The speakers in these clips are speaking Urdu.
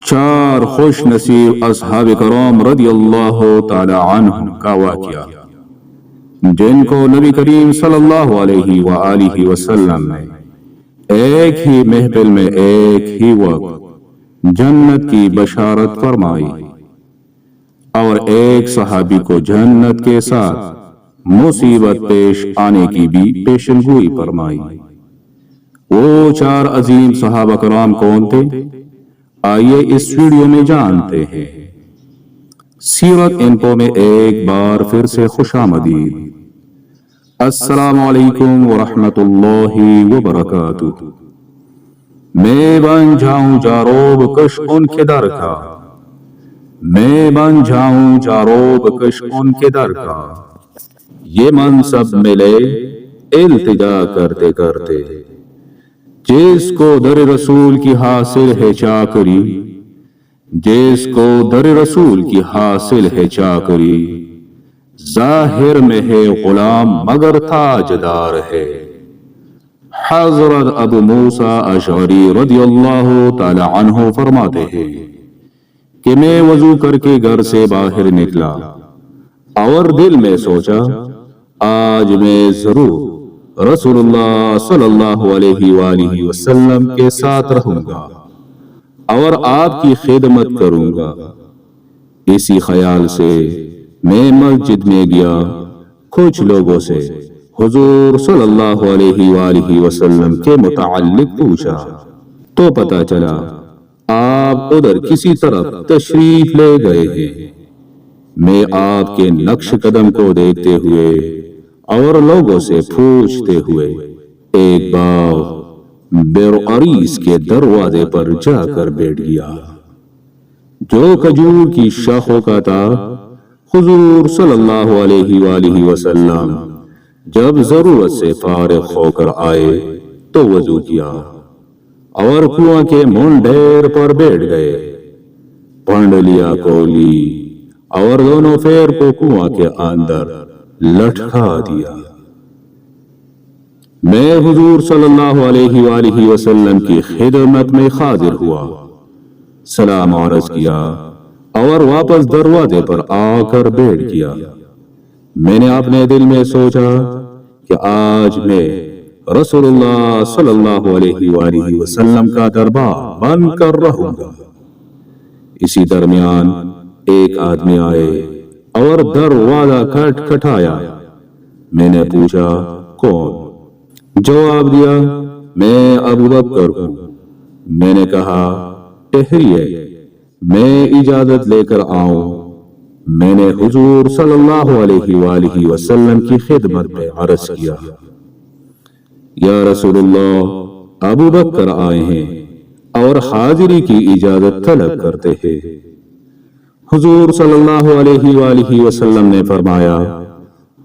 چار خوش نصیب اصحاب کرام رضی اللہ تعالی عنہم کا واقعہ، جن کو نبی کریم صلی اللہ علیہ وآلہ وسلم نے ایک ہی محفل میں ایک ہی وقت جنت کی بشارت فرمائی، اور ایک صحابی کو جنت کے ساتھ مصیبت پیش آنے کی بھی پیشن گوئی فرمائی۔ وہ چار عظیم صحابہ کرام کون تھے؟ آئیے اس ویڈیو میں جانتے ہیں۔ سیرت انفو میں ایک بار پھر سے خوش آمدید۔ السلام علیکم ورحمۃ اللہ وبرکاتہ۔ میں بن جاؤں جاروب کش ان کے در کا، میں بن جاؤں جاروب کش ان کے در کا، یہ منصب ملے التجا کرتے کرتے، جس کو در رسول کی حاصل ہے چاکری، جس کو در رسول کی حاصل ہے چاکری، ظاہر میں ہے غلام مگر تاجدار ہے۔ حضرت ابو موسیٰ اشعری رضی اللہ تعالی عنہ فرماتے ہیں کہ میں وضو کر کے گھر سے باہر نکلا اور دل میں سوچا آج میں ضرور رسول اللہ صلی اللہ علیہ وآلہ وسلم کے ساتھ رہوں گا اور آپ کی خدمت کروں گا۔ اسی خیال سے میں مسجد میں گیا، کچھ لوگوں سے حضور صلی اللہ علیہ وآلہ وسلم کے متعلق پوچھا تو پتہ چلا آپ ادھر کسی طرف تشریف لے گئے ہیں۔ میں آپ کے نقش قدم کو دیکھتے ہوئے اور لوگوں سے پوچھتے ہوئے ایک باغ بیر عریس کے دروازے پر جا کر بیٹھ گیا جو کھجور کی شاخوں کا تھا۔ حضور صلی اللہ علیہ وآلہ وسلم جب ضرورت سے فارغ ہو کر آئے تو وضو کیا اور کنواں کے منڈیر پر بیٹھ گئے، پھنڈ لیا کولی اور دونوں پیر کو کنواں کے اندر لٹکا دیا۔ میں حضور صلی اللہ علیہ وآلہ وسلم کی خدمت میں حاضر ہوا، سلام عرض کیا اور واپس دروازے پر آ کر بیٹھ گیا۔ میں نے اپنے دل میں سوچا کہ آج میں رسول اللہ صلی اللہ علیہ وآلہ وسلم کا دربار بن کر رہوں گا۔ اسی درمیان ایک آدمی آئے اور دروازہ کھٹکھٹایا۔ میں نے پوچھا کون؟ جواب دیا میں ابو بکر ہوں۔ میں نے کہا ٹھہریے، میں اجازت لے کر آؤں۔ میں نے حضور صلی اللہ علیہ وآلہ وسلم کی خدمت میں عرض کیا یا رسول اللہ، ابو بکر آئے ہیں اور حاضری کی اجازت طلب کرتے ہیں۔ حضور صلی اللہ علیہ وآلہ وسلم نے فرمایا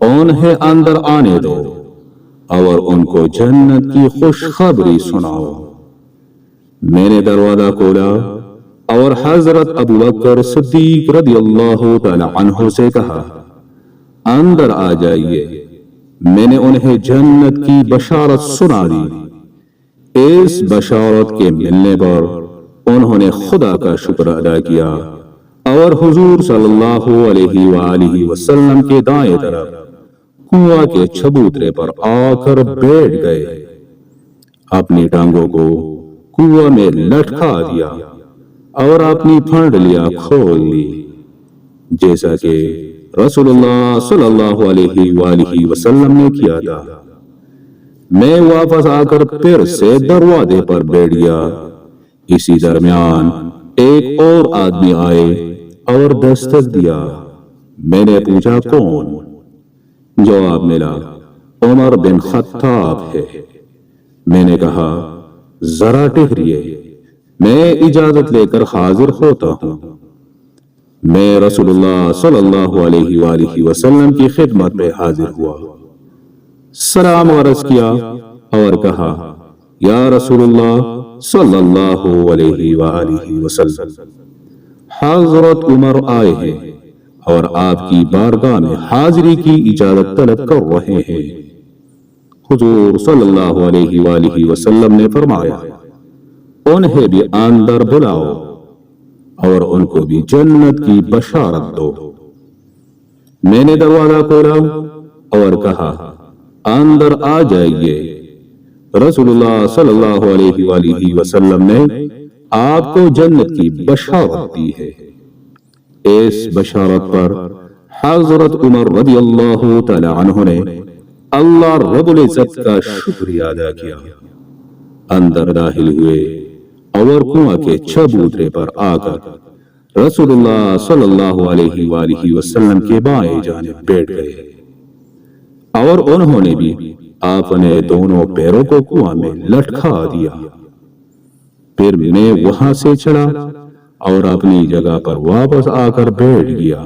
انہیں اندر آنے دو اور ان کو جنت کی خوشخبری سناؤ۔ میں نے دروازہ کھولا اور حضرت ابو بکر صدیق رضی اللہ تعالی عنہ سے کہا اندر آ جائیے۔ میں نے انہیں جنت کی بشارت سنا دی۔ اس بشارت کے ملنے پر انہوں نے خدا کا شکر ادا کیا اور حضور صلی اللہ علیہ وآلہ وسلم کے دائیں طرف کنواں کے چبوترے پر آ کر بیٹھ گئے، اپنی ٹانگوں کو کنواں میں لٹکا دیا اور اپنی پھنڈلیاں کھول لی جیسا کہ رسول اللہ صلی اللہ علیہ وآلہ وسلم نے کیا تھا۔ میں واپس آ کر پھر سے دروازے پر بیٹھ گیا۔ اسی درمیان ایک اور آدمی آئے اور دستک دیا۔ میں نے پوچھا کون؟ جواب ملا عمر بن خطاب ہے۔ میں نے کہا ذرا ٹھہریے، میں اجازت لے کر حاضر ہوتا ہوں۔ میں رسول اللہ صلی اللہ علیہ وآلہ وسلم کی خدمت میں حاضر ہوا، سلام عرض کیا اور کہا یا رسول اللہ صلی اللہ علیہ وآلہ وسلم، حضرت عمر آئے ہیں اور آپ کی بارگاہ میں حاضری کی اجازت طلب کر رہے ہیں۔ حضور صلی اللہ علیہ وآلہ وسلم نے فرمایا انہیں بھی اندر بلاؤ۔ ان کو بھی جنت کی بشارت دو۔ میں نے دروازہ کھولا اور کہا اندر آ جائیے۔ رسول اللہ صلی اللہ علیہ وآلہ وسلم نے آپ کو جنت کی بشارت دی ہے۔ اس بشارت پر حضرت عمر رضی اللہ تعالی عنہ نے اللہ رب العزت کا شکریہ ادا کیا۔ اندر داخل ہوئے اور کنواں کے چبوترے پر آ کر رسول اللہ صلی اللہ علیہ وآلہ وسلم کے بائیں جانب بیٹھ گئے اور انہوں نے بھی اپنے دونوں پیروں کو کنواں میں لٹکا دیا۔ پھر میں وہاں سے چلا اور اپنی جگہ پر واپس آ کر بیٹھ گیا۔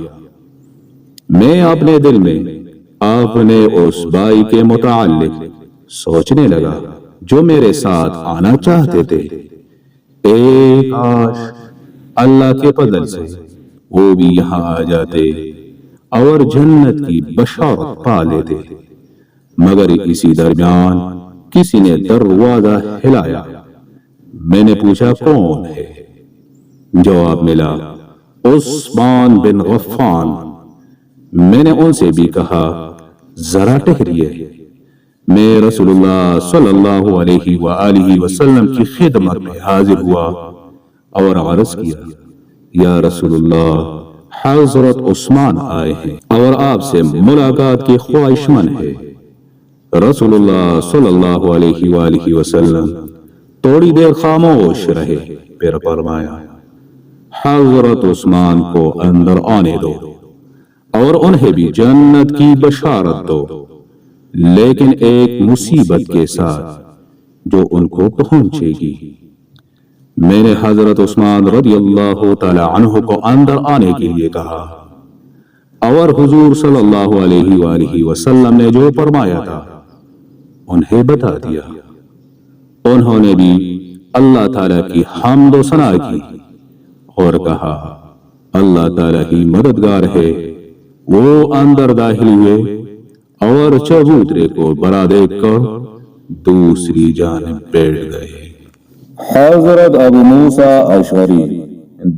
میں اپنے دل میں اپنے اس بھائی کے متعلق سوچنے لگا جو میرے ساتھ آنا چاہتے تھے۔ ایک کاش اللہ کے فضل سے وہ بھی یہاں آ جاتے اور جنت کی بشارت پا لیتے، مگر اسی درمیان کسی نے دروازہ ہلایا۔ میں نے پوچھا کون ہے؟ جواب ملا عثمان بن غفان۔ میں نے ان سے بھی کہا ذرا ٹھہریے، میں رسول اللہ صلی اللہ علیہ وآلہ وسلم کی خدمت میں حاضر ہوا اور عرض کیا یا رسول اللہ، حضرت عثمان آئے ہیں اور آپ سے ملاقات کی خواہشمند ہے۔ رسول اللہ صلی اللہ علیہ وآلہ وسلم تھوڑی دیر خاموش رہے، پھر فرمایا حضرت عثمان کو اندر آنے دو اور انہیں بھی جنت کی بشارت دو، لیکن ایک مصیبت کے ساتھ جو ان کو پہنچے گی۔ میں نے حضرت عثمان رضی اللہ تعالی عنہ کو اندر آنے کے لیے کہا اور حضور صلی اللہ علیہ وآلہ وسلم نے جو فرمایا تھا انہیں بتا دیا۔ انہوں نے بھی اللہ تعالیٰ کی حمد و ثنا کی اور کہا اللہ تعالیٰ ہی مددگار ہے۔ وہ اندر داخل ہوئے اور چبوترے کو بڑا دیکھ کر دوسری جانب بیٹھ گئے۔ حضرت ابو موسیٰ اشعری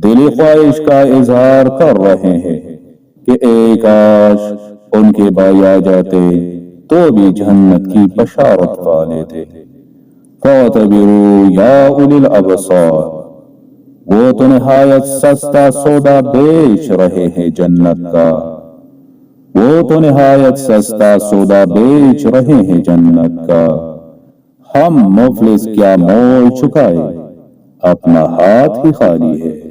دلی خواہش کا اظہار کر رہے ہیں کہ اے کاش ان کے بھائی آ جاتے تو بھی جنت کی بشارت پا لیتے۔ فَاعْتَبِرُوا يَا أُولِي الْأَبْصَارِ، وہ تو نہایت سستا سودا بیچ رہے ہیں جنت کا، وہ تو نہایت سستا سودا بیچ رہے ہیں جنت کا۔ ہم مفلس کیا مول چکائے، اپنا ہاتھ ہی خالی ہے۔